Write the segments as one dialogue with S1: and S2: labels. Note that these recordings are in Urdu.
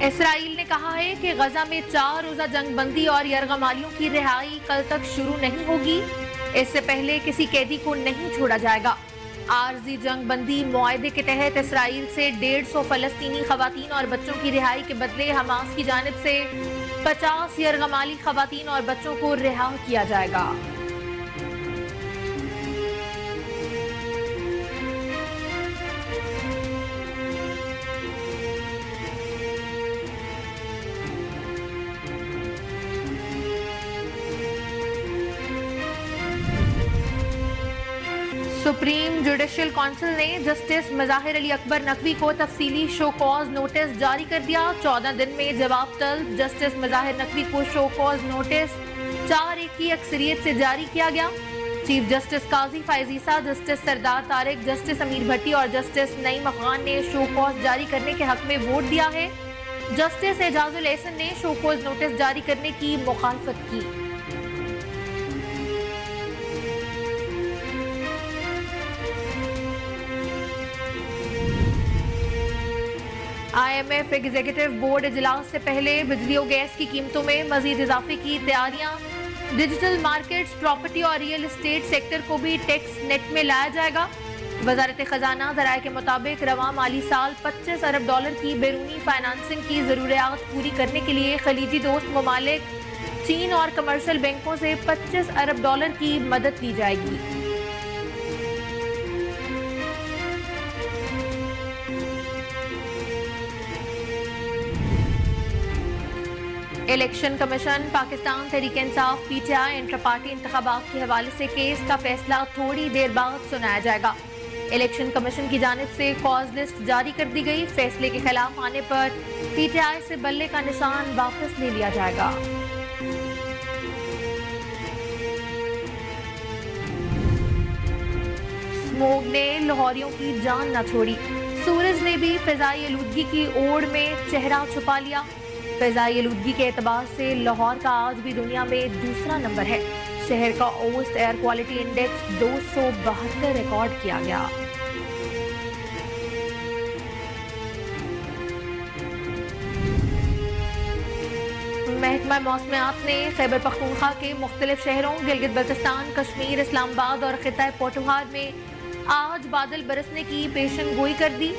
S1: اسرائیل نے کہا ہے کہ غزہ میں 4 روزہ جنگ بندی اور یرغمالیوں کی رہائی کل تک شروع نہیں ہوگی۔ اس سے پہلے کسی قیدی کو نہیں چھوڑا جائے گا۔ عارضی جنگ بندی معاہدے کے تحت اسرائیل سے 150 فلسطینی خواتین اور بچوں کی رہائی کے بدلے حماس کی جانب سے 50 یرغمالی خواتین اور بچوں کو رہا کیا جائے گا۔ سپریم جوڈیشل کونسل نے جسٹس مظاہر علی اکبر نقوی کو تفصیلی شو کاز نوٹس جاری کر دیا۔ 14 دن میں جواب طلب جسٹس مظاہر نقوی کو شو کاز نوٹس 4-1 کی اکثریت سے جاری کیا گیا۔ چیف جسٹس قاضی فائز عیسیٰ، جسٹس سردار طارق، جسٹس امیر بھٹی اور جسٹس نعیم افغان نے شو کاز جاری کرنے کے حق میں ووٹ دیا ہے۔ جسٹس اعجاز الاحسن نے شو کاز نوٹس جاری کرنے کی مخالفت کی۔ IMF ایگزیکٹو بورڈ اجلاس سے پہلے بجلی و گیس کی قیمتوں میں مزید اضافے کی تیاریاں۔ ڈیجیٹل مارکیٹس، پراپرٹی اور ریئل اسٹیٹ سیکٹر کو بھی ٹیکس نیٹ میں لایا جائے گا۔ وزارت خزانہ ذرائع کے مطابق رواں مالی سال $25 ارب کی بیرونی فائنانسنگ کی ضروریات پوری کرنے کے لیے خلیجی دوست ممالک چین اور کمرشل بینکوں سے $25 ارب کی مدد لی جائے گی۔ Election commission Pakistan Tehreek Insaf PTI inter party انتخابات کے حوالے سے کیس کا فیصلہ تھوڑی دیر بعد سنایا جائے گا۔ الیکشن کمیشن کی جانب سے کاز لسٹ جاری کر دی گئی۔ فیصلے کے خلاف آنے پر PTI سے بلے کا نشان واپس لے لیا جائے گا۔ اسموگ نے لاہوریوں کی جان نہ چھوڑی۔ سورج نے بھی فضائی آلودگی کی اوڑ میں چہرہ چھپا لیا۔ فضائی آلودگی کے اعتبار سے لاہور کا آج بھی دنیا میں دوسرا نمبر ہے۔ شہر کا اوسط ایئر کوالٹی انڈیکس 272 ریکارڈ کیا گیا۔ محکمہ موسمیات نے خیبر پختونخوا کے مختلف شہروں گلگت بلتستان، کشمیر، اسلام آباد اور خطہ پوٹھوہار میں آج بادل برسنے کی پیشن گوئی کر دی۔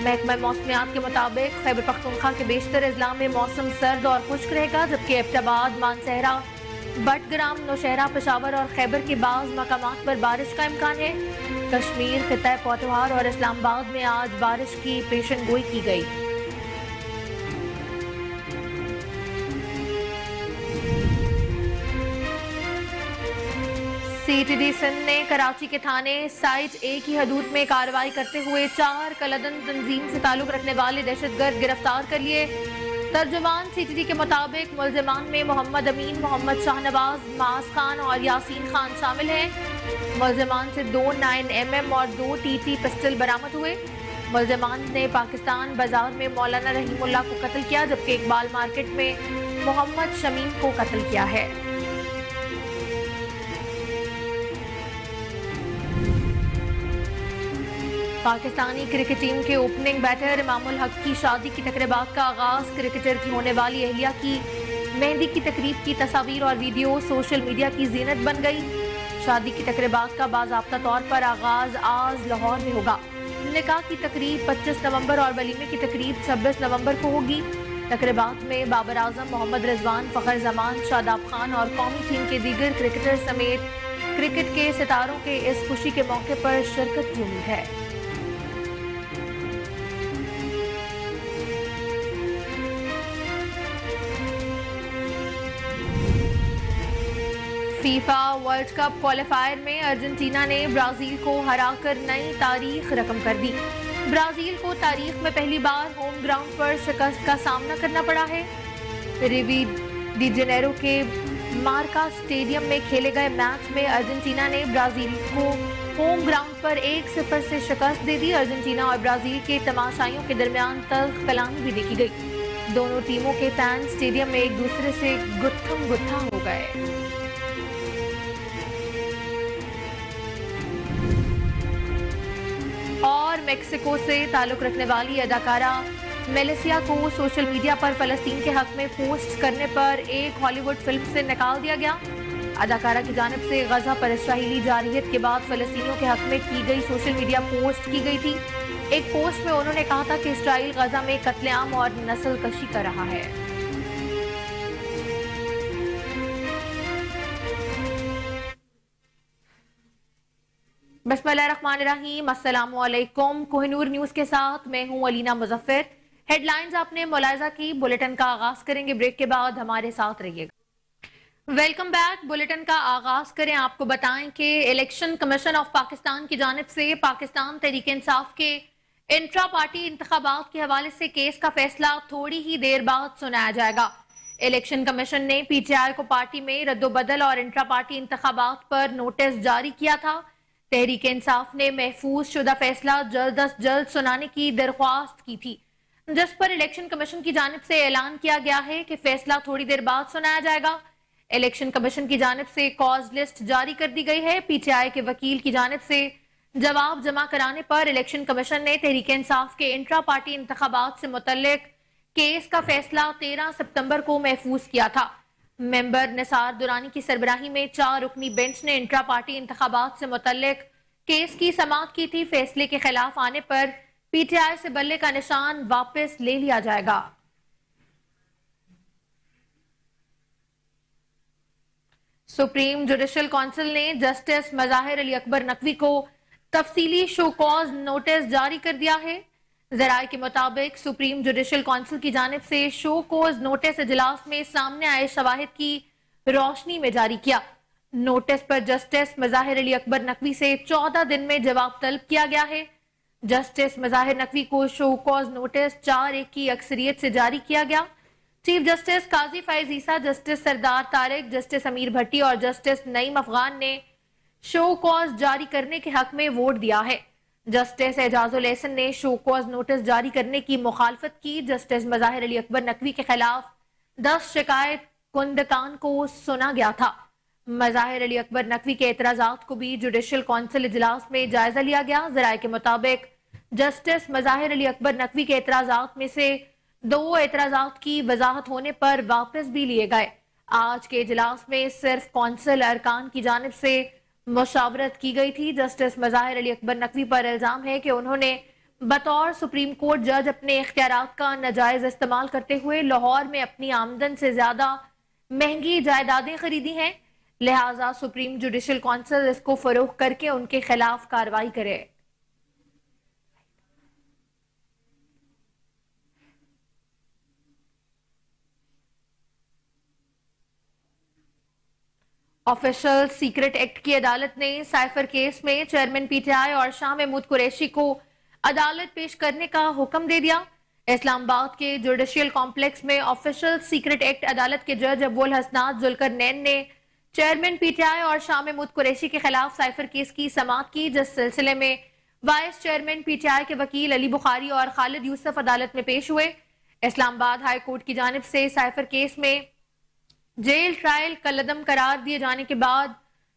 S1: محکمہ موسمیات کے مطابق خیبر پختونخوا کے بیشتر اضلاع میں موسم سرد اور خشک رہے گا، جبکہ ایبٹ، مانسہرہ، بٹگرام، نوشہرہ، پشاور اور خیبر کے بعض مقامات پر بارش کا امکان ہے۔ کشمیر، خطہ پوٹھوہار اور اسلام آباد میں آج بارش کی پیشن گوئی کی گئی۔ CTD سندھ نے کراچی کے تھانے سائٹ A کی حدود میں کارروائی کرتے ہوئے 4 کالعدم تنظیم سے تعلق رکھنے والے دہشت گرد گرفتار کر لیے۔ ترجمان CTD کے مطابق ملزمان میں محمد امین، محمد شاہ نواز، معاذ خان اور یاسین خان شامل ہیں۔ ملزمان سے 2 9mm اور 2 TT پسٹل برآمد ہوئے۔ ملزمان نے پاکستان بازار میں مولانا رحیم اللہ کو قتل کیا، جبکہ اقبال مارکیٹ میں محمد شمیم کو قتل کیا ہے۔ پاکستانی کرکٹ ٹیم کے اوپننگ بیٹر امام الحق کی شادی کی تقریبات کا آغاز۔ کرکٹر کی ہونے والی اہلیہ کی مہندی کی تقریب کی تصاویر اور ویڈیو سوشل میڈیا کی زینت بن گئی۔ شادی کی تقریبات کا باضابطہ طور پر آغاز آج لاہور میں ہوگا۔ نکاح کی تقریب 25 نومبر اور ولیمے کی تقریب 26 نومبر کو ہوگی۔ تقریبات میں بابر اعظم، محمد رضوان، فخر زمان، شاداب خان اور قومی ٹیم کے دیگر کرکٹر سمیت کرکٹ کے ستاروں کے اس خوشی کے موقع پر شرکت کی امید ہے۔ فیفا ورلڈ کپ کوالیفائر میں ارجنٹینا نے برازیل کو ہرا کر نئی تاریخ رقم کر دی۔ برازیل کو تاریخ میں پہلی بار ہوم گراؤنڈ پر شکست کا سامنا کرنا پڑا ہے۔ ریو ڈی جنیرو کے مارکا اسٹیڈیم میں کھیلے گئے میچ میں ارجنٹینا نے برازیل کو ہوم گراؤنڈ پر 1-0 سے شکست دے دی۔ ارجنٹینا اور برازیل کے تماشائیوں کے درمیان تلخ کلامی بھی دیکھی گئی۔ دونوں ٹیموں کے فین اسٹیڈیم میں ایک دوسرے سے گتھم گتھا ہو گئے۔ اور میکسیکو سے تعلق رکھنے والی اداکارہ ملیشیا کو سوشل میڈیا پر فلسطین کے حق میں پوسٹ کرنے پر ایک ہالی ووڈ فلم سے نکال دیا گیا۔ اداکارہ کی جانب سے غزہ پر اسرائیلی جارحیت کے بعد فلسطینیوں کے حق میں کی گئی سوشل میڈیا پوسٹ کی گئی تھی۔ ایک پوسٹ میں انہوں نے کہا تھا کہ اسرائیل غزہ میں قتل عام اور نسل کشی کر رہا ہے۔ بسم اللہ الرحمن الرحیم، السلام علیکم۔ کوہ نور نیوز کے ساتھ میں ہوں علینا مظفر۔ ہیڈ لائنز آپ نے ملاحظہ کی، بلیٹن کا آغاز کریں گے، بریک کے بعد ہمارے ساتھ رہیے گا۔ Welcome back. بلیٹن کا آغاز کریں، آپ کو بتائیں کہ الیکشن کمیشن آف پاکستان کی جانب سے پاکستان تحریک انصاف کے انٹرا پارٹی انتخابات کے حوالے سے کیس کا فیصلہ تھوڑی ہی دیر بعد سنایا جائے گا۔ الیکشن کمیشن نے پی ٹی آئی کو پارٹی میں رد و بدل اور انٹرا پارٹی انتخابات پر نوٹس جاری کیا تھا۔ تحریک انصاف نے محفوظ شدہ فیصلہ جلد از جلد سنانے کی درخواست کی تھی، جس پر الیکشن کمیشن کی جانب سے اعلان کیا گیا ہے کہ فیصلہ تھوڑی دیر بعد سنایا جائے گا۔ الیکشن کمیشن کی جانب سے کاز لسٹ جاری کر دی گئی ہے۔ پی ٹی آئی کے وکیل کی جانب سے جواب جمع کرانے پر الیکشن کمیشن نے تحریک انصاف کے انٹرا پارٹی انتخابات سے متعلق کیس کا فیصلہ 13 ستمبر کو محفوظ کیا تھا۔ ممبر نثار درانی کی سربراہی میں 4 رکنی بینچ نے انٹرا پارٹی انتخابات سے متعلق کیس کی سماعت کی تھی۔ فیصلے کے خلاف آنے پر پی ٹی آئی سے بلے کا نشان واپس لے لیا جائے گا۔ سپریم جوڈیشل کونسل نے جسٹس مظاہر علی اکبر نقوی کو تفصیلی شو کاز نوٹس جاری کر دیا ہے۔ ذرائع کے مطابق سپریم جوڈیشل کونسل کی جانب سے شو کاز نوٹس اجلاس میں سامنے آئے شواہد کی روشنی میں جاری کیا۔ نوٹس پر جسٹس مظاہر علی اکبر نقوی سے 14 دن میں جواب طلب کیا گیا ہے۔ جسٹس مظاہر نقوی کو شو کاز نوٹس 4-1 کی اکثریت سے جاری کیا گیا۔ چیف جسٹس قاضی فائز عیسیٰ، جسٹس سردار طارق، جسٹس امیر بھٹی اور جسٹس نعیم افغان نے شو کاز جاری کرنے کے حق میں ووٹ دیا ہے۔ جسٹس اعجاز الاحسن نے شو کاز نوٹس جاری کرنے کی مخالفت کی۔ جسٹس مظاہر علی اکبر نقوی کے خلاف 10 شکایت کنندگان کو سنا گیا تھا۔ مظاہر علی اکبر نقوی کے اعتراضات کو بھی جوڈیشل کونسل اجلاس میں جائزہ لیا گیا۔ ذرائع کے مطابق جسٹس مظاہر علی اکبر نقوی کے اعتراضات میں سے 2 اعتراضات کی وضاحت ہونے پر واپس بھی لیے گئے۔ آج کے اجلاس میں صرف کونسل ارکان کی جانب سے مشاورت کی گئی تھی۔ جسٹس مظاہر علی اکبر نقوی پر الزام ہے کہ انہوں نے بطور سپریم کورٹ جج اپنے اختیارات کا ناجائز استعمال کرتے ہوئے لاہور میں اپنی آمدن سے زیادہ مہنگی جائیدادیں خریدی ہیں، لہٰذا سپریم جوڈیشل کونسل اس کو فروغ کر کے ان کے خلاف کارروائی کرے۔ آفیشل سیکرٹ ایکٹ کی عدالت نے سائفر کیس میں چیئرمین پی ٹی آئی اور شاہ محمود قریشی کو عدالت پیش کرنے کا حکم دے دیا۔ اسلام آباد کے جوڈیشل کمپلیکس میں آفیشل سیکرٹ ایکٹ عدالت کے جج ابو الحسنات ذوالقرنین نے چیئرمین پی ٹی آئی اور شاہ محمود قریشی کے خلاف سائفر کیس کی سماعت کی، جس سلسلے میں vice chairman P T I کے وکیل علی بخاری اور خالد یوسف عدالت میں پیش ہوئے۔ اسلام آباد ہائی کورٹ کی جانب سے سائفر کیس میں جیل ٹرائل کالعدم قرار دیے جانے کے بعد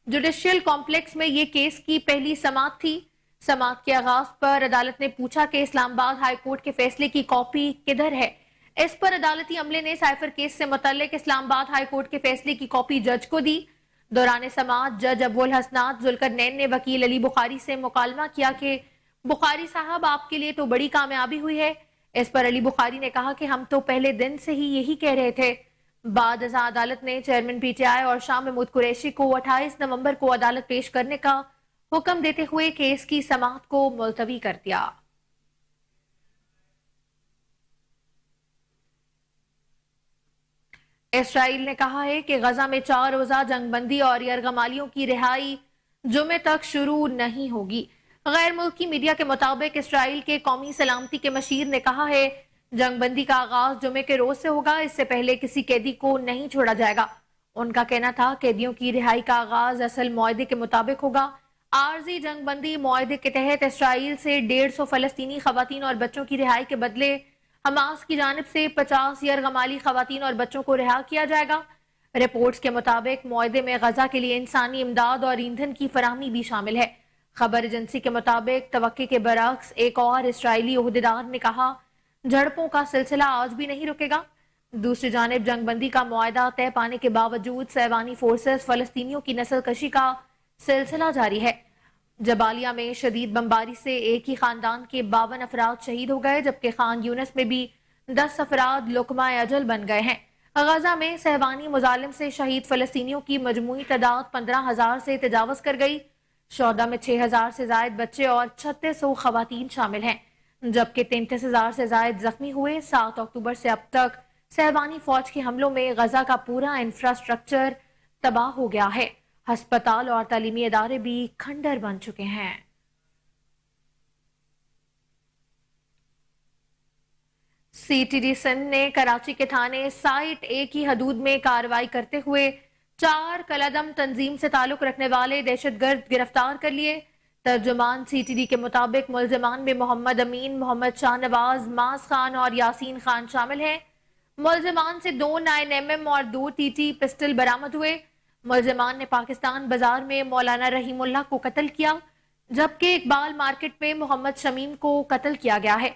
S1: جوڈیشل کمپلیکس میں یہ کیس کی پہلی سماعت تھی۔ سماعت کے آغاز پر عدالت نے پوچھا کہ اسلام آباد ہائی کورٹ کے فیصلے کی کاپی کدھر ہے۔ اس پر عدالتی عملے نے سائفر کیس سے متعلق اسلام آباد ہائی کورٹ کے فیصلے کی کاپی جج کو دی۔ دوران سماعت جج ابو الحسنات ذوالقرنین نے وکیل علی بخاری سے مکالمہ کیا کہ بخاری صاحب، آپ کے لیے تو بڑی کامیابی ہوئی ہے۔ اس پر علی بخاری نے کہا کہ ہم تو پہلے دن سے ہی یہی کہہ رہے تھے۔ بعد ازاں عدالت نے چیئرمین پی ٹی آئی اور شاہ محمود قریشی کو 28 نومبر کو عدالت پیش کرنے کا حکم دیتے ہوئے کیس کی سماعت کو ملتوی کر دیا۔ اسرائیل نے کہا ہے کہ غزہ میں 4 روزہ جنگ بندی اور یرغمالیوں کی رہائی جمعے تک شروع نہیں ہوگی۔ غیر ملکی میڈیا کے مطابق اسرائیل کے قومی سلامتی کے مشیر نے کہا ہے جنگ بندی کا آغاز جمعے کے روز سے ہوگا، اس سے پہلے کسی قیدی کو نہیں چھوڑا جائے گا۔ ان کا کہنا تھا قیدیوں کی رہائی کا آغاز اصل معاہدے کے مطابق ہوگا۔ عارضی جنگ بندی معاہدے کے تحت اسرائیل سے 150 فلسطینی خواتین اور بچوں کی رہائی کے بدلے حماس کی جانب سے 50 یرغمالی خواتین اور بچوں کو رہا کیا جائے گا۔ رپورٹس کے مطابق معاہدے میں غزہ کے لیے انسانی امداد اور ایندھن کی فراہمی بھی شامل ہے۔ خبر ایجنسی کے مطابق توقع کے برعکس ایک اور اسرائیلی عہدیدار نے کہا جھڑپوں کا سلسلہ آج بھی نہیں رکے گا۔ دوسری جانب جنگ بندی کا معاہدہ طے پانے کے باوجود سیوانی فورسز فلسطینیوں کی نسل کشی کا سلسلہ جاری ہے۔ جبالیہ میں شدید بمباری سے ایک ہی خاندان کے 52 افراد شہید ہو گئے، جبکہ خان یونس میں بھی 10 افراد لقمہ اجل بن گئے ہیں۔ غزہ میں سیوانی مظالم سے شہید فلسطینیوں کی مجموعی تعداد 15,000 سے تجاوز کر گئی۔ شہداء میں 6,000 سے زائد بچے اور 3600 خواتین شامل ہیں، جبکہ 33,000 سے زائد زخمی ہوئے۔ 7 اکتوبر سے اب تک سیوانی فوج کے حملوں میں غزہ کا پورا انفراسٹرکچر تباہ ہو گیا ہے۔ ہسپتال اور تعلیمی ادارے بھی کھنڈر بن چکے ہیں۔ سی ٹی ڈی سندھ نے کراچی کے تھانے سائٹ اے کی حدود میں کارروائی کرتے ہوئے 4 کالعدم تنظیم سے تعلق رکھنے والے دہشت گرد گرفتار کر لیے۔ ترجمان سی ٹی ڈی کے مطابق ملزمان میں محمد امین، محمد شاہ نواز، معاذ خان اور یاسین خان شامل ہیں۔ ملزمان سے 2 9mm اور 2 TT پسٹل برآمد ہوئے۔ ملزمان نے پاکستان بازار میں مولانا رحیم اللہ کو قتل کیا، جبکہ اقبال مارکیٹ میں محمد شمیم کو قتل کیا گیا ہے۔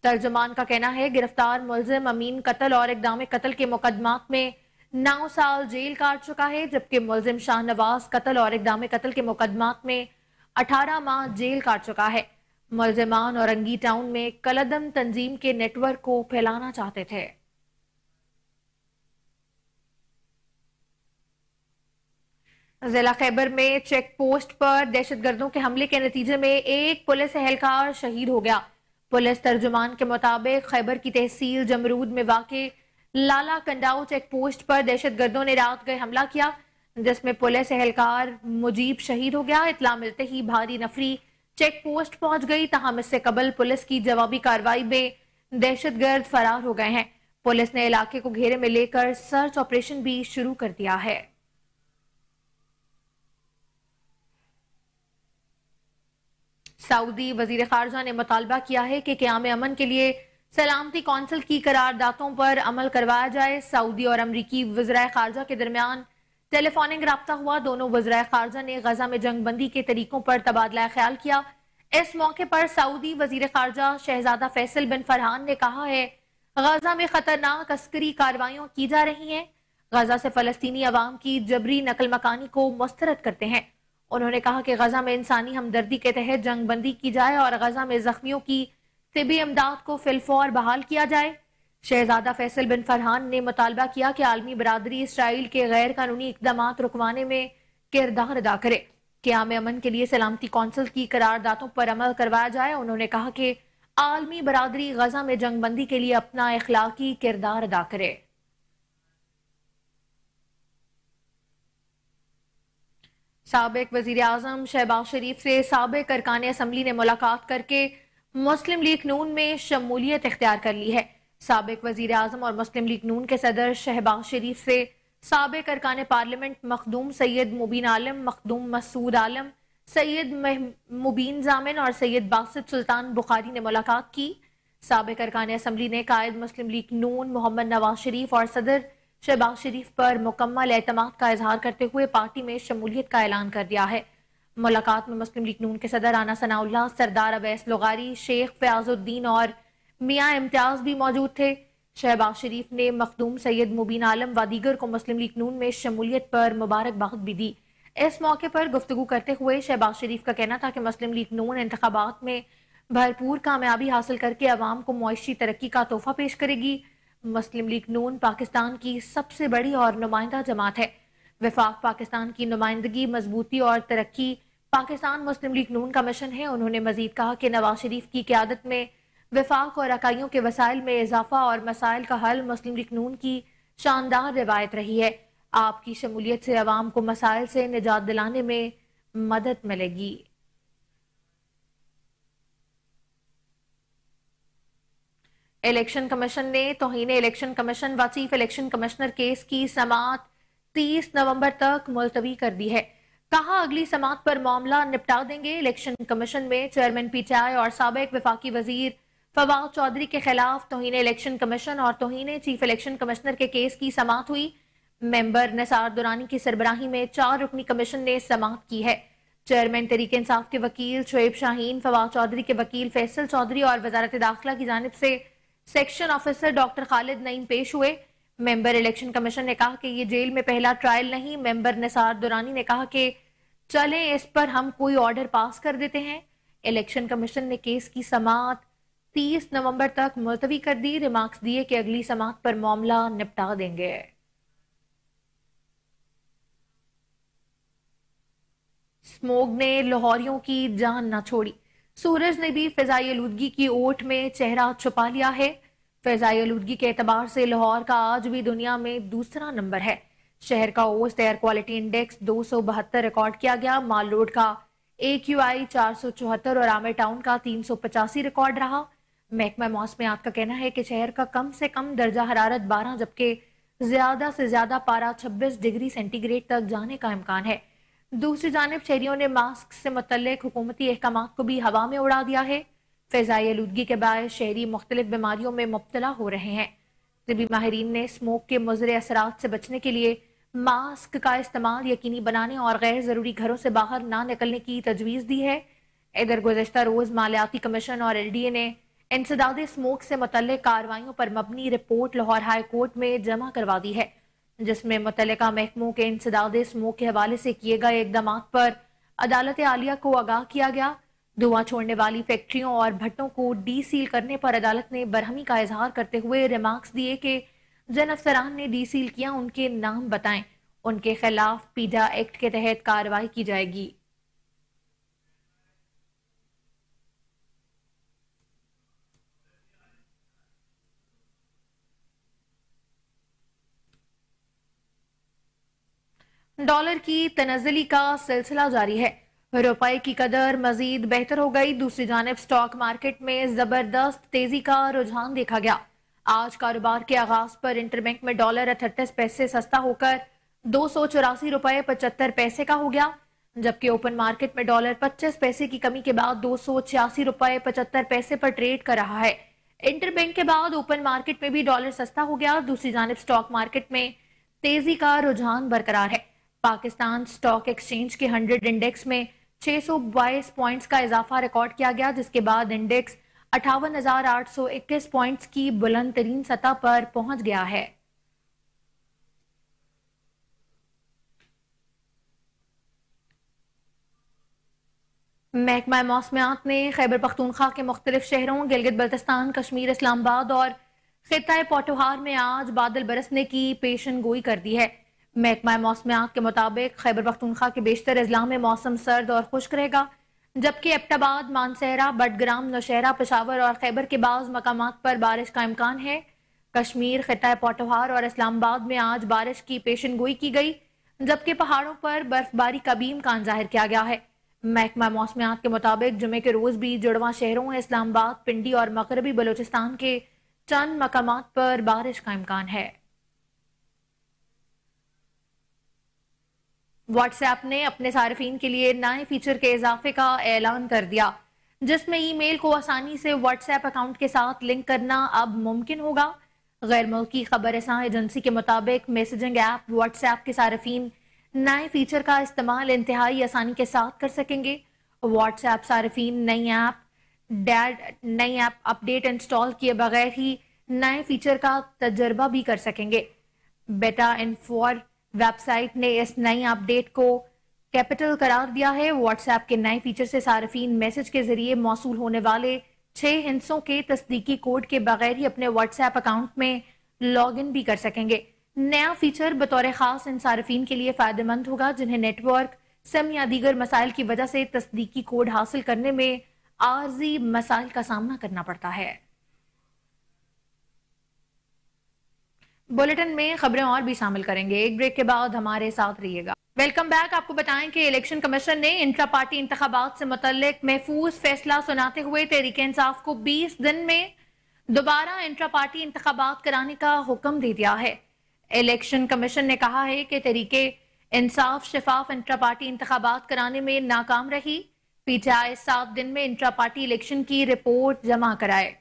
S1: ترجمان کا کہنا ہے گرفتار ملزم امین قتل اور اقدام قتل کے مقدمات میں 9 سال جیل کاٹ چکا ہے، جبکہ ملزم شاہ نواز قتل اور اقدام قتل کے مقدمات میں 18 ماہ جیل کاٹ چکا ہے۔ ملزمان اورنگی ٹاؤن میں کالعدم تنظیم کے نیٹ ورک کو پھیلانا چاہتے تھے۔ ضلع خیبر میں چیک پوسٹ پر دہشت گردوں کے حملے کے نتیجے میں ایک پولیس اہلکار شہید ہو گیا۔ پولیس ترجمان کے مطابق خیبر کی تحصیل جمرود میں واقع لالا کنڈاؤ چیک پوسٹ پر دہشت گردوں نے رات گئے حملہ کیا، جس میں پولیس اہلکار مجیب شہید ہو گیا۔ اطلاع ملتے ہی بھاری نفری چیک پوسٹ پہنچ گئی، تاہم اس سے قبل پولیس کی جوابی کارروائی میں دہشت گرد فرار ہو گئے ہیں۔ پولیس نے علاقے کو گھیرے میں لے کر سرچ آپریشن بھی شروع کر دیا ہے۔ سعودی وزیر خارجہ نے مطالبہ کیا ہے کہ قیام امن کے لیے سلامتی کونسل کی قراردادوں پر عمل کروایا جائے۔ سعودی اور امریکی وزرائے خارجہ کے درمیان ٹیلی فوننگ رابطہ ہوا۔ دونوں وزرائے خارجہ نے غزہ میں جنگ بندی کے طریقوں پر تبادلہ خیال کیا۔ اس موقع پر سعودی وزیر خارجہ شہزادہ فیصل بن فرحان نے کہا ہے غزہ میں خطرناک عسکری کارروائیاں کی جا رہی ہیں، غزہ سے فلسطینی عوام کی جبری نقل مکانی کو مسترد کرتے ہیں۔ انہوں نے کہا کہ غزہ میں انسانی ہمدردی کے تحت جنگ بندی کی جائے اور غزہ میں زخمیوں کی طبی امداد کو فی الفور بحال کیا جائے۔ شہزادہ فیصل بن فرحان نے مطالبہ کیا کہ عالمی برادری اسرائیل کے غیر قانونی اقدامات رکوانے میں کردار ادا کرے، قیام امن کے لیے سلامتی کونسل کی قراردادوں پر عمل کروایا جائے۔ انہوں نے کہا کہ عالمی برادری غزہ میں جنگ بندی کے لیے اپنا اخلاقی کردار ادا کرے۔ سابق وزیر اعظم شہباز شریف سے سابق ارکان اسمبلی نے ملاقات کر کے مسلم لیگ نون میں شمولیت اختیار کر لی ہے۔ سابق وزیر اعظم اور مسلم لیگ نون کے صدر شہباز شریف سے سابق ارکان پارلیمنٹ مخدوم سید مبین عالم، مخدوم مسعود عالم، سید مبین زامن اور سید باسط سلطان بخاری نے ملاقات کی۔ سابق ارکان اسمبلی نے قائد مسلم لیگ نون محمد نواز شریف اور صدر شہباز شریف پر مکمل اعتماد کا اظہار کرتے ہوئے پارٹی میں شمولیت کا اعلان کر دیا ہے۔ ملاقات میں مسلم لیگ نون کے صدر رانا ثناء اللہ، سردار اویس لغاری، شیخ فیاض الدین اور میاں امتیاز بھی موجود تھے۔ شہباز شریف نے مخدوم سید مبین عالم و دیگر کو مسلم لیگ نون میں شمولیت پر مبارکباد بھی دی۔ اس موقع پر گفتگو کرتے ہوئے شہباز شریف کا کہنا تھا کہ مسلم لیگ نون انتخابات میں بھرپور کامیابی حاصل کر کے عوام کو معاشی ترقی کا تحفہ پیش کرے گی۔ مسلم لیگ نون پاکستان کی سب سے بڑی اور نمائندہ جماعت ہے۔ وفاق پاکستان کی نمائندگی، مضبوطی اور ترقی پاکستان مسلم لیگ نون کا مشن ہے۔ انہوں نے مزید کہا کہ نواز شریف کی قیادت میں وفاق اور اکائیوں کے وسائل میں اضافہ اور مسائل کا حل مسلم لیگ نون کی شاندار روایت رہی ہے۔ آپ کی شمولیت سے عوام کو مسائل سے نجات دلانے میں مدد ملے گی۔ الیکشن کمیشن نے توہین الیکشن کمیشن و چیف الیکشن کمشنر کیس کی سماعت 30 نومبر تک ملتوی کر دی ہے۔ کہا اگلی سماعت پر معاملہ نپٹا دیں گے۔ الیکشن کمیشن میں چیئرمین پی ٹی آئی اور سابق وفاقی وزیر فواد چودھری کے خلاف توہین الیکشن کمیشن اور توہین چیف الیکشن کمشنر کے کیس کی سماعت ہوئی۔ ممبر نثار دورانی کی سربراہی میں 4 رکنی کمیشن نے سماعت کی ہے۔ چیئرمین تحریک انصاف کے وکیل شعیب شاہین، فواد چودھری کے وکیل فیصل چودھری اور وزارت داخلہ کی جانب سے سیکشن آفیسر ڈاکٹر خالد نعیم پیش ہوئے۔ ممبر الیکشن کمیشن نے کہا کہ یہ جیل میں پہلا ٹرائل نہیں۔ ممبر نثار دورانی نے کہا کہ چلیں اس پر ہم کوئی آرڈر پاس کر دیتے ہیں۔ الیکشن کمیشن نے کیس کی سماعت 30 نومبر تک ملتوی کر دی۔ ریمارکس دیے کہ اگلی سماعت پر معاملہ نپٹا دیں گے۔ سموگ نے لاہوریوں کی جان نہ چھوڑی۔ سورج نے بھی فضائی آلودگی کی اوٹ میں چہرہ چھپا لیا ہے۔ فضائی آلودگی کے اعتبار سے لاہور کا آج بھی دنیا میں دوسرا نمبر ہے۔ شہر کا اوسط ایئر کوالٹی انڈیکس 272 ریکارڈ کیا گیا۔ مال روڈ کا AQI 474 اور عامر ٹاؤن کا 385 ریکارڈ رہا۔ محکمہ موسمیات کا کہنا ہے کہ شہر کا کم سے کم درجہ حرارت 12 جبکہ زیادہ سے زیادہ پارہ 26 ڈگری سینٹی گریڈ تک جانے کا امکان ہے۔ دوسری جانب شہریوں نے ماسک سے متعلق حکومتی احکامات کو بھی ہوا میں اڑا دیا ہے۔ فضائی آلودگی کے باعث شہری مختلف بیماریوں میں مبتلا ہو رہے ہیں۔ طبی ماہرین نے اسموک کے مضر اثرات سے بچنے کے لیے ماسک کا استعمال یقینی بنانے اور غیر ضروری گھروں سے باہر نہ نکلنے کی تجویز دی ہے۔ ادھر گزشتہ روز مالیاتی کمیشن اور LDA نے انسداد اسموک سے متعلق کارروائیوں پر مبنی رپورٹ لاہور ہائی کورٹ میں جمع کروا دی ہے، جس میں متعلقہ محکموں کے انسداد اسموک کے حوالے سے کیے گئے اقدامات پر عدالت عالیہ کو آگاہ کیا گیا۔ دھواں چھوڑنے والی فیکٹریوں اور بھٹوں کو ڈی سیل کرنے پر عدالت نے برہمی کا اظہار کرتے ہوئے ریمارکس دیے کہ جن افسران نے ڈی سیل کیا ان کے نام بتائیں، ان کے خلاف پیڈا ایکٹ کے تحت کارروائی کی جائے گی۔ ڈالر کی تنزلی کا سلسلہ جاری ہے۔ روپے کی قدر مزید بہتر ہو گئی۔ دوسری جانب سٹاک مارکیٹ میں زبردست تیزی کا رجحان دیکھا گیا۔ آج کاروبار کے آغاز پر انٹر بینک میں ڈالر 38 پیسے سستا ہو کر 284 روپے 75 پیسے کا ہو گیا، جبکہ اوپن مارکیٹ میں ڈالر 25 پیسے کی کمی کے بعد 286 روپے 75 پیسے پر ٹریڈ کر رہا ہے۔ انٹر بینک کے بعد اوپن مارکیٹ میں بھی ڈالر سستا ہو گیا۔ دوسری جانب سٹاک مارکیٹ میں تیزی کا رجحان برقرار ہے۔ پاکستان سٹاک ایکسچینج کے 100 انڈیکس میں 622 پوائنٹس کا اضافہ ریکارڈ کیا گیا، جس کے بعد انڈیکس 58,821 پوائنٹس کی بلند ترین سطح پر پہنچ گیا ہے۔ محکمہ موسمیات نے خیبر پختونخوا کے مختلف شہروں گلگت بلتستان، کشمیر، اسلام آباد اور خطہ پوٹوہار میں آج بادل برسنے کی پیشن گوئی کر دی ہے۔ محکمہ موسمیات کے مطابق خیبر پختونخوا کے بیشتر اضلاع میں موسم سرد اور خشک رہے گا، جبکہ ایبٹ آباد، مانسہرہ، بٹگرام، نوشہرہ، پشاور اور خیبر کے بعض مقامات پر بارش کا امکان ہے۔ کشمیر، خطہ پوٹوہار اور اسلام آباد میں آج بارش کی پیشن گوئی کی گئی، جبکہ پہاڑوں پر برف باری کا بھی امکان ظاہر کیا گیا ہے۔ محکمہ موسمیات کے مطابق جمعے کے روز بھی جڑواں شہروں اسلام آباد، پنڈی اور مغربی بلوچستان کے چند مقامات پر بارش کا امکان ہے۔ واٹس ایپ نے اپنے صارفین کے لیے نئے فیچر کے اضافے کا اعلان کر دیا، جس میں ای میل کو آسانی سے واٹس ایپ اکاؤنٹ کے ساتھ لنک کرنا اب ممکن ہوگا۔ غیر ملکی خبر رساں ایجنسی کے مطابق میسجنگ ایپ واٹس ایپ کے صارفین نئے فیچر کا استعمال انتہائی آسانی کے ساتھ کر سکیں گے۔ واٹس ایپ صارفین نئی ایپ اپ ڈیٹ انسٹال کیے بغیر ہی نئے فیچر کا تجربہ بھی کر سکیں گے۔ بیٹا انفور ویب سائٹ نے اس نئی اپ ڈیٹ کو کیپٹل قرار دیا ہے۔ واٹس ایپ کے نئے فیچر سے صارفین میسج کے ذریعے موصول ہونے والے 6 ہندسوں کے تصدیقی کوڈ کے بغیر ہی اپنے واٹس ایپ اکاؤنٹ میں لاگ ان بھی کر سکیں گے۔ نیا فیچر بطور خاص ان صارفین کے لیے فائدہ مند ہوگا جنہیں نیٹ ورک، سم یا دیگر مسائل کی وجہ سے تصدیقی کوڈ حاصل کرنے میں عارضی مسائل کا سامنا کرنا پڑتا ہے۔ بلیٹن میں خبریں اور بھی شامل کریں گے، ایک بریک کے بعد ہمارے ساتھ رہیے گا۔ Welcome back. آپ کو بتائیں کہ الیکشن کمیشن نے انٹرا پارٹی انتخابات سے متعلق محفوظ فیصلہ سناتے ہوئے تحریک انصاف کو 20 دن میں دوبارہ انٹرا پارٹی انتخابات کرانے کا حکم دے دیا ہے۔ الیکشن کمیشن نے کہا ہے کہ تحریک انصاف شفاف انٹرا پارٹی انتخابات کرانے میں ناکام رہی۔ PTI 7 دن میں انٹرا پارٹی الیکشن کی رپورٹ جمع کرائے۔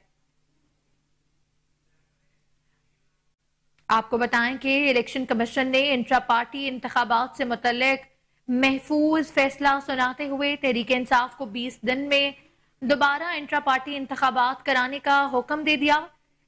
S1: آپ کو بتائیں کہ الیکشن کمیشن نے انٹرا پارٹی انتخابات سے متعلق محفوظ فیصلہ سناتے ہوئے تحریک انصاف کو 20 دن میں دوبارہ انٹرا پارٹی انتخابات کرانے کا حکم دے دیا۔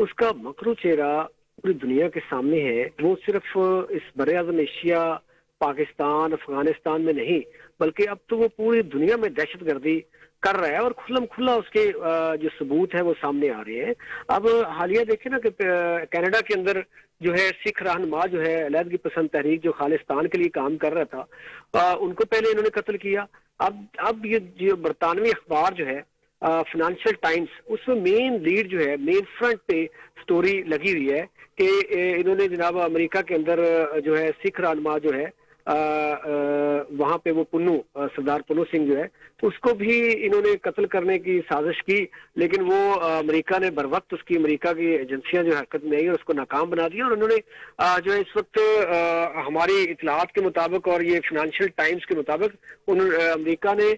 S2: اس کا مکرو چہرہ پوری دنیا کے سامنے ہے. وہ صرف اس بر اعظم ایشیا، پاکستان، افغانستان میں نہیں، بلکہ اب تو وہ پوری دنیا میں دہشت گردی کر رہا ہے اور کھلم کھلا اس کے جو ثبوت ہے وہ سامنے آ رہے ہیں. اب حالیہ دیکھیں نا کہ کینیڈا کے اندر جو ہے سکھ رہنما جو ہے علیحدگی پسند تحریک جو خالصتان کے لیے کام کر رہا تھا، ان کو پہلے انہوں نے قتل کیا. اب یہ جو برطانوی اخبار جو ہے فائنینشیل ٹائمز، اس میں مین لیڈ جو ہے، مین فرنٹ پہ سٹوری لگی ہوئی ہے کہ انہوں نے جناب امریکہ کے اندر جو ہے سکھ رہنما جو ہے وہاں پہ وہ پنو، سردار پنو سنگھ جو ہے، تو اس کو بھی انہوں نے قتل کرنے کی سازش کی، لیکن وہ امریکہ نے بر وقت اس کی، امریکہ کی ایجنسیاں جو حرکت میں آئی اور اس کو ناکام بنا دیا. اور انہوں نے جو ہے اس وقت ہماری اطلاعات کے مطابق اور یہ فائنینشیل ٹائمز کے مطابق امریکہ نے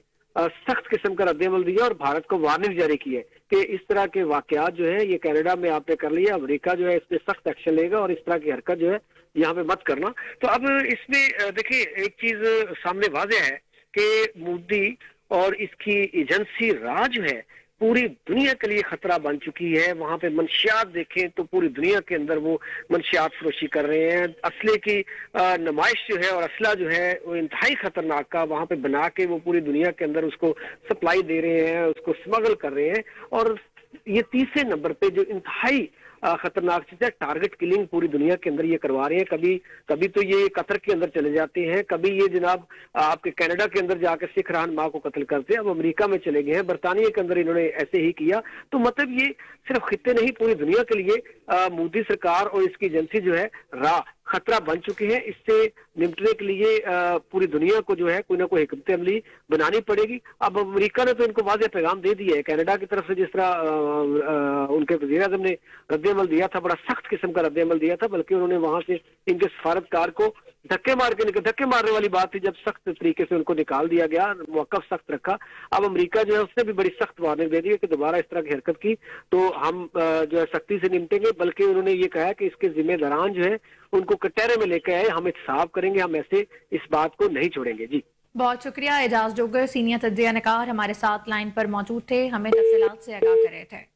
S2: سخت قسم کا رد عمل دیا اور بھارت کو وارننگ جاری کی ہے کہ اس طرح کے واقعات جو ہے یہ کینیڈا میں آپ نے کر لیا، امریکہ جو ہے اس پہ سخت ایکشن لے گا اور اس طرح کی حرکت جو ہے یہاں پہ مت کرنا. تو اب اس میں دیکھیں ایک چیز سامنے واضح ہے کہ مودی اور اس کی ایجنسی را جو ہے پوری دنیا کے لیے خطرہ بن چکی ہے. وہاں پہ منشیات دیکھیں تو پوری دنیا کے اندر وہ منشیات فروشی کر رہے ہیں. اسلحے کی نمائش جو ہے اور اسلحہ جو ہے وہ انتہائی خطرناک کا وہاں پہ بنا کے وہ پوری دنیا کے اندر اس کو سپلائی دے رہے ہیں، اس کو سمگل کر رہے ہیں. اور یہ تیسرے نمبر پہ جو انتہائی خطرناک چیز ہے، ٹارگٹ کلنگ پوری دنیا کے اندر یہ کروا رہے ہیں. کبھی تو یہ قطر کے اندر چلے جاتے ہیں، کبھی یہ جناب آپ کے کینیڈا کے اندر جا کے سکھ رہنما کو قتل کرتے ہیں. اب امریکہ میں چلے گئے ہیں، برطانیہ کے اندر انہوں نے ایسے ہی کیا. تو مطلب یہ صرف خطے نہیں، پوری دنیا کے لیے مودی سرکار اور اس کی ایجنسی جو ہے خطرہ بن چکے ہیں. اس سے نمٹنے کے لیے پوری دنیا کو جو ہے کوئی نہ کوئی حکمت عملی بنانی پڑے گی. اب امریکہ نے تو ان کو واضح پیغام دے دیا ہے. کینیڈا کی طرف سے جس طرح ان کے وزیر اعظم نے رد عمل دیا تھا، بڑا سخت قسم کا رد عمل دیا تھا، بلکہ انہوں نے وہاں سے ان کے سفارتکار کو دھکے مارنے والی بات تھی جب سخت طریقے سے ان کو نکال دیا گیا، موقف سخت رکھا. اب امریکہ جو ہے اس نے بھی بڑی سخت وارننگ دے دی ہے کہ دوبارہ اس طرح کی حرکت کی تو ہم جو ہے سختی سے نمٹیں گے. بلکہ انہوں نے یہ کہا کہ اس کے ذمہ داران جو ہے ان کو کٹہرے میں لے کے آئے، ہم احتساب کریں گے، ہم ایسے اس بات کو نہیں چھوڑیں گے. جی
S1: بہت شکریہ. اعجاز ڈوگر سینئر تجزیہ نگار ہمارے ساتھ لائن پر موجود تھے، ہمیں تفصیلات سے آگاہ کر رہے تھے.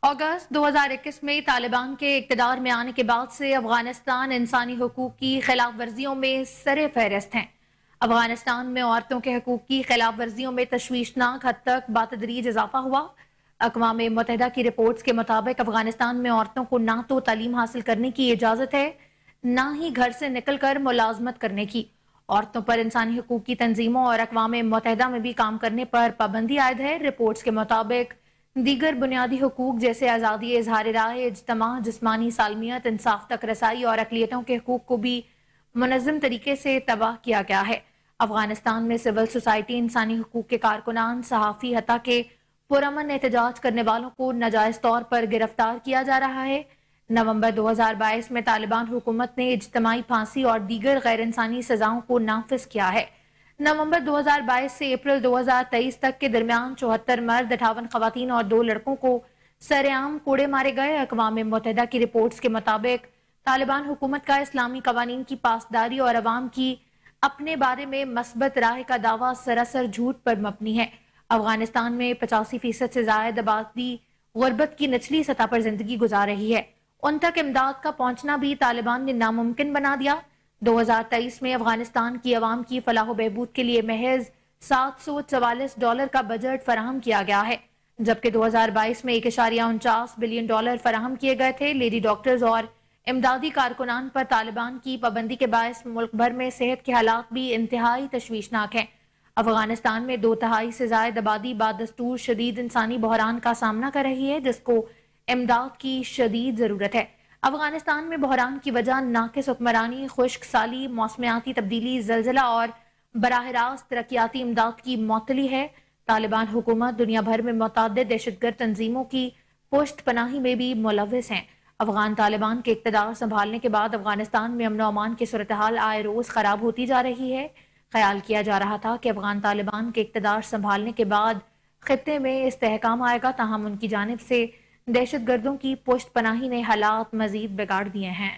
S1: اگست 2021 میں طالبان کے اقتدار میں آنے کے بعد سے افغانستان انسانی حقوق کی خلاف ورزیوں میں سر فہرست ہیں. افغانستان میں عورتوں کے حقوق کی خلاف ورزیوں میں تشویشناک حد تک بتدریج اضافہ ہوا. اقوام متحدہ کی رپورٹس کے مطابق افغانستان میں عورتوں کو نہ تو تعلیم حاصل کرنے کی اجازت ہے، نہ ہی گھر سے نکل کر ملازمت کرنے کی. عورتوں پر انسانی حقوق کی تنظیموں اور اقوام متحدہ میں بھی کام کرنے پر پابندی عائد ہے. رپورٹس کے مطابق دیگر بنیادی حقوق جیسے آزادی اظہار رائے، اجتماع، جسمانی سالمیت، انصاف تک رسائی اور اقلیتوں کے حقوق کو بھی منظم طریقے سے تباہ کیا گیا ہے. افغانستان میں سول سوسائٹی، انسانی حقوق کے کارکنان، صحافی، حتیٰ کہ پرامن احتجاج کرنے والوں کو ناجائز طور پر گرفتار کیا جا رہا ہے. نومبر 2022 میں طالبان حکومت نے اجتماعی پھانسی اور دیگر غیر انسانی سزاؤں کو نافذ کیا ہے. نومبر 2022 سے اپریل 2023 تک کے درمیان 74 مرد، 58 خواتین اور 2 لڑکوں کو سرعام کوڑے مارے گئے. اقوام متحدہ کی رپورٹس کے مطابق طالبان حکومت کا اسلامی قوانین کی پاسداری اور عوام کی اپنے بارے میں مثبت رائے کا دعویٰ سراسر جھوٹ پر مبنی ہے. افغانستان میں 85% سے زائد آبادی غربت کی نچلی سطح پر زندگی گزار رہی ہے. ان تک امداد کا پہنچنا بھی طالبان نے ناممکن بنا دیا. 2023 میں افغانستان کی عوام کی فلاح و بہبود کے لیے محض $744 کا بجٹ فراہم کیا گیا ہے، جبکہ 2022 میں $1.49 بلین فراہم کیے گئے تھے. لیڈی ڈاکٹرز اور امدادی کارکنان پر طالبان کی پابندی کے باعث ملک بھر میں صحت کے حالات بھی انتہائی تشویشناک ہیں. افغانستان میں 2/3 سے زائد آبادی بدستور شدید انسانی بحران کا سامنا کر رہی ہے، جس کو امداد کی شدید ضرورت ہے. افغانستان میں بحران کی وجہ ناقص حکمرانی، خشک سالی، موسمیاتی تبدیلی، زلزلہ اور براہ راست ترقیاتی امداد کی معطلی ہے. طالبان حکومت دنیا بھر میں متعدد دہشت گرد تنظیموں کی پشت پناہی میں بھی ملوث ہیں. افغان طالبان کے اقتدار سنبھالنے کے بعد افغانستان میں امن و امان کی صورتحال آئے روز خراب ہوتی جا رہی ہے. خیال کیا جا رہا تھا کہ افغان طالبان کے اقتدار سنبھالنے کے بعد خطے میں استحکام آئے گا، تاہم ان کی جانب سے دہشت گردوں کی پشت پناہی نے حالات مزید بگاڑ دیے ہیں.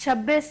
S1: 26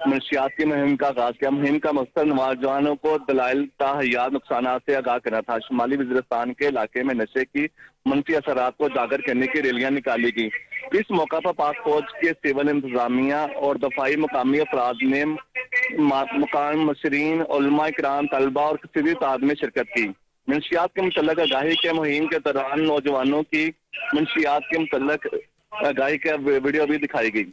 S3: منشیات کی مہم کا آغاز کیا۔ مہم کا مقصد نوجوانوں کو دلائل تاحیات نقصانات سے آگاہ کرنا تھا۔ شمالی وزیرستان کے علاقے میں نشے کی منفی اثرات کو اجاگر کرنے کی ریلیاں نکالی گئی۔ اس موقع پر پاک فوج کے سول انتظامیہ اور دفاعی مقامی افراد نے مقام مشرین، علماء کرام، طلبہ اور کثیر تعداد میں شرکت کی۔ منشیات کے متعلق آگاہی کے مہم کے دوران نوجوانوں کی منشیات کے متعلق آگاہی کا ویڈیو بھی دکھائی گئی۔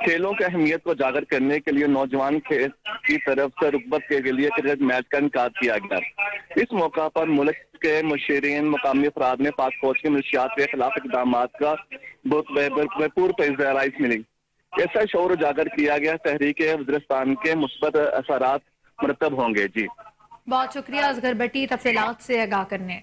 S3: کھیلوں کی اہمیت کو اجاگر کرنے کے لیے نوجوان کھیل کی طرف سے رغبت کے لیے کرکٹ میچ کا انعقاد کیا گیا۔ اس موقع پر ملک کے مشیرین، مقامی افراد نے پاک فوج کی منشیات کے خلاف اقدامات کا بھرپور پیش ملی۔ ایسا شعور اجاگر کیا گیا، تحریک وزیرستان کے مثبت اثرات مرتب ہوں گے۔ جی
S1: بہت شکریہ اصغر بٹی تفصیلات سے آگاہ کرنے۔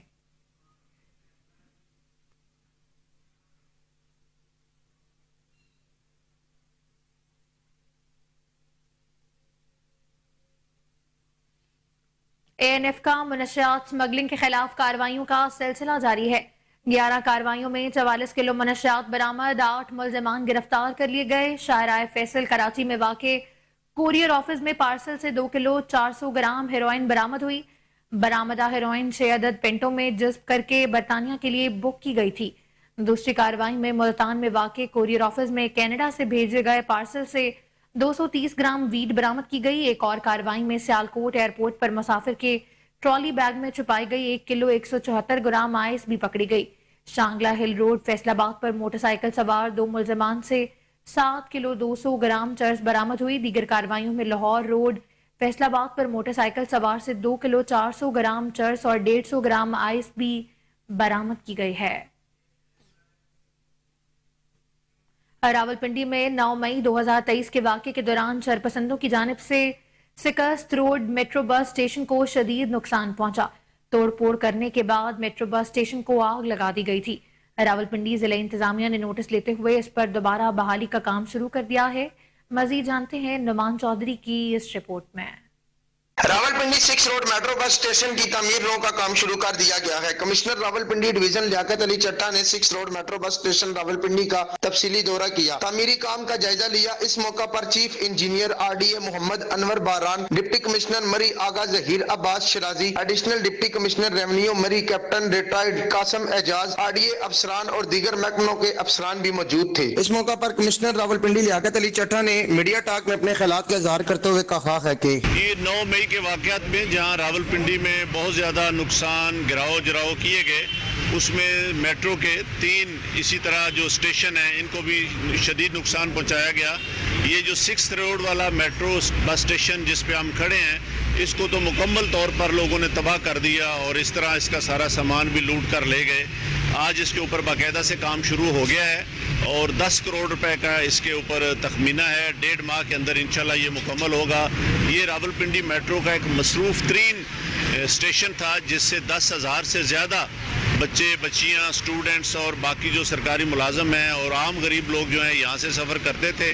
S1: ANF کا منشیات سمگلنگ کے خلاف کارروائیوں کا سلسلہ جاری ہے۔ 11 کارروائیوں میں 44 کلو منشیات برآمد، 8 ملزمان گرفتار کر لیے گئے۔ شاہراہ فیصل کراچی میں واقع کوریئر آفس میں پارسل سے 2 کلو 400 گرام ہیروئن برآمد ہوئی۔ برآمدہ ہیروئن 6 عدد پینٹوں میں جذب کر کے برطانیہ کے لیے بک کی گئی تھی۔ دوسری کارروائی میں ملتان میں واقع کوریئر آفس میں کینیڈا سے بھیجے گئے پارسل سے 230 گرام ویڈ برآمد کی گئی۔ ایک اور کارروائی میں سیالکوٹ ایئرپورٹ پر مسافر کے ٹرالی بیگ میں چھپائی گئی 1 کلو 174 گرام آئس بھی پکڑی گئی۔ شانگلہ ہل روڈ فیصل آباد پر موٹر سائیکل سوار 2 ملزمان سے 7 کلو 200 گرام چرس برآمد ہوئی۔ دیگر کارروائیوں میں لاہور روڈ فیصل آباد پر موٹر سائیکل سوار سے 2 کلو 400 گرام چرس اور 150 گرام آئس بھی برآمد کی گئی ہے۔ راولپنڈی میں 9 مئی 2023 کے واقعے کے دوران شرپسندوں کی جانب سے سکست روڈ میٹرو بس اسٹیشن کو شدید نقصان پہنچا۔ توڑ پھوڑ کرنے کے بعد میٹرو بس اسٹیشن کو آگ لگا دی گئی تھی۔ راولپنڈی ضلع انتظامیہ نے نوٹس لیتے ہوئے اس پر دوبارہ بحالی کا کام شروع کر دیا ہے۔ مزید جانتے ہیں نعمان چودھری کی اس رپورٹ میں۔
S4: Rawalpindi 6 road metro bus station کی تعمیر کا کام شروع کر دیا گیا ہے۔ کمشنر راولپنڈی ڈویژن لیاقت علی چٹھا نے 6 road metro bus station Rawalpindi کا تفصیلی دورہ کیا، تعمیری کام کا جائزہ لیا۔ اس موقع پر chief engineer RDA Muhammad Anwar باران، ڈپٹی کمشنر مری آغا ظہیر عباس شرازی، ایڈیشنل ڈپٹی کمشنر ریونیو مری کیپٹن ریٹائرڈ قاسم اعجاز، RDA افسران اور دیگر محکموں کے افسران بھی موجود تھے۔ اس موقع پر کمشنر راولپنڈی لیاقت علی چٹھا نے میڈیا ٹاک میں اپنے خیالات کا اظہار کرتے ہوئے کہا ہے کہ
S5: یہ 9 مئی کے واقعات میں جہاں راولپنڈی میں بہت زیادہ نقصان گراؤ جراؤ کیے گئے، اس میں میٹرو کے 3 اسی طرح جو اسٹیشن ہیں ان کو بھی شدید نقصان پہنچایا گیا۔ یہ جو 6 روڈ والا میٹرو بس اسٹیشن جس پہ ہم کھڑے ہیں، اس کو تو مکمل طور پر لوگوں نے تباہ کر دیا اور اس طرح اس کا سارا سامان بھی لوٹ کر لے گئے۔ آج اس کے اوپر باقاعدہ سے کام شروع ہو گیا ہے اور 10 کروڑ روپے کا اس کے اوپر تخمینہ ہے۔ 1.5 ماہ کے اندر انشاءاللہ یہ مکمل ہوگا۔ یہ راولپنڈی میٹرو کا ایک مصروف ترین اسٹیشن تھا جس سے 10,000 سے زیادہ بچے بچیاں اسٹوڈنٹس اور باقی جو سرکاری ملازم ہیں اور عام غریب لوگ جو ہیں یہاں سے سفر کرتے تھے۔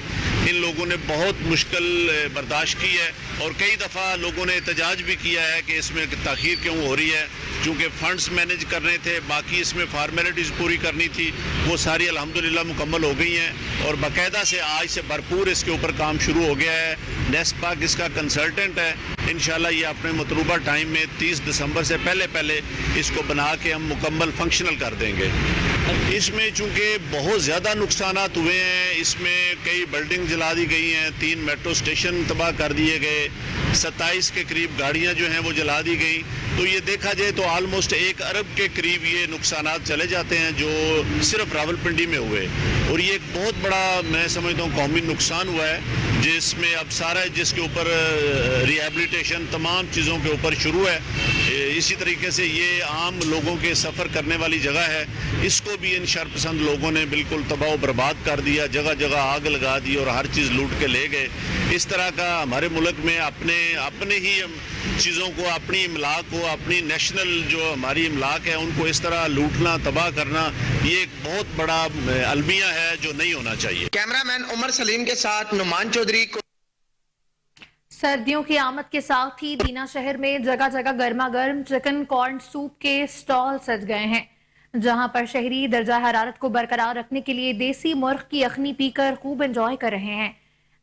S5: ان لوگوں نے بہت مشکل برداشت کی ہے اور کئی دفعہ لوگوں نے احتجاج بھی کیا ہے کہ اس میں تاخیر کیوں ہو رہی ہے، چونکہ فنڈز مینیج کرنے تھے، باقی اس میں فارمیلٹیز پوری کرنی تھی، وہ ساری الحمدللہ مکمل ہو گئی ہیں اور باقاعدہ سے آج سے بھرپور اس کے اوپر کام شروع ہو گیا ہے۔ نیسپاک اس کا کنسلٹنٹ ہے، انشاءاللہ یہ اپنے مطلوبہ ٹائم میں 30 دسمبر سے پہلے اس کو بنا کے ہم مکمل فنکشنل کر دیں گے۔ اس میں چونکہ بہت زیادہ نقصانات ہوئے ہیں، اس میں کئی بلڈنگ جلا دی گئی ہیں، 3 میٹرو اسٹیشن تباہ کر دیے گئے، 27 کے قریب گاڑیاں جو ہیں وہ جلا دی گئی، تو یہ دیکھا جائے تو آلموسٹ 1 ارب کے قریب یہ نقصانات چلے جاتے ہیں جو صرف راولپنڈی میں ہوئے، اور یہ ایک بہت بڑا میں سمجھتا ہوں قومی نقصان ہوا ہے جس میں اب سارا جس کے اوپر ریہیبلیٹیشن تمام چیزوں کے اوپر شروع ہے۔ اسی طریقے سے یہ عام لوگوں کے سفر کرنے والی جگہ ہے، اس کو بھی ان شرپسند لوگوں نے بالکل تباہ و برباد کر دیا، جگہ جگہ آگ لگا دی اور ہر چیز لوٹ کے لے گئے۔ اس طرح کا ہمارے ملک میں اپنے ہی چیزوں کو، اپنی املاک کو، اپنی نیشنل جو ہماری املاک ہے ان کو اس طرح لوٹنا، تباہ کرنا، یہ ایک بہت بڑا المیہ ہے جو نہیں ہونا چاہیے۔
S4: کیمرہ مین عمر سلیم کے ساتھ نعمان چودھری کو۔
S1: سردیوں کی آمد کے ساتھ ہی دینا شہر میں جگہ جگہ گرما گرم چکن کارن سوپ کے سٹال سج گئے ہیں، جہاں پر شہری درجہ حرارت کو برقرار رکھنے کے لیے دیسی مرغ کی یخنی پی کر خوب انجوائے کر رہے ہیں۔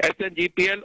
S6: SNGPL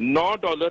S7: $9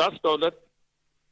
S7: $10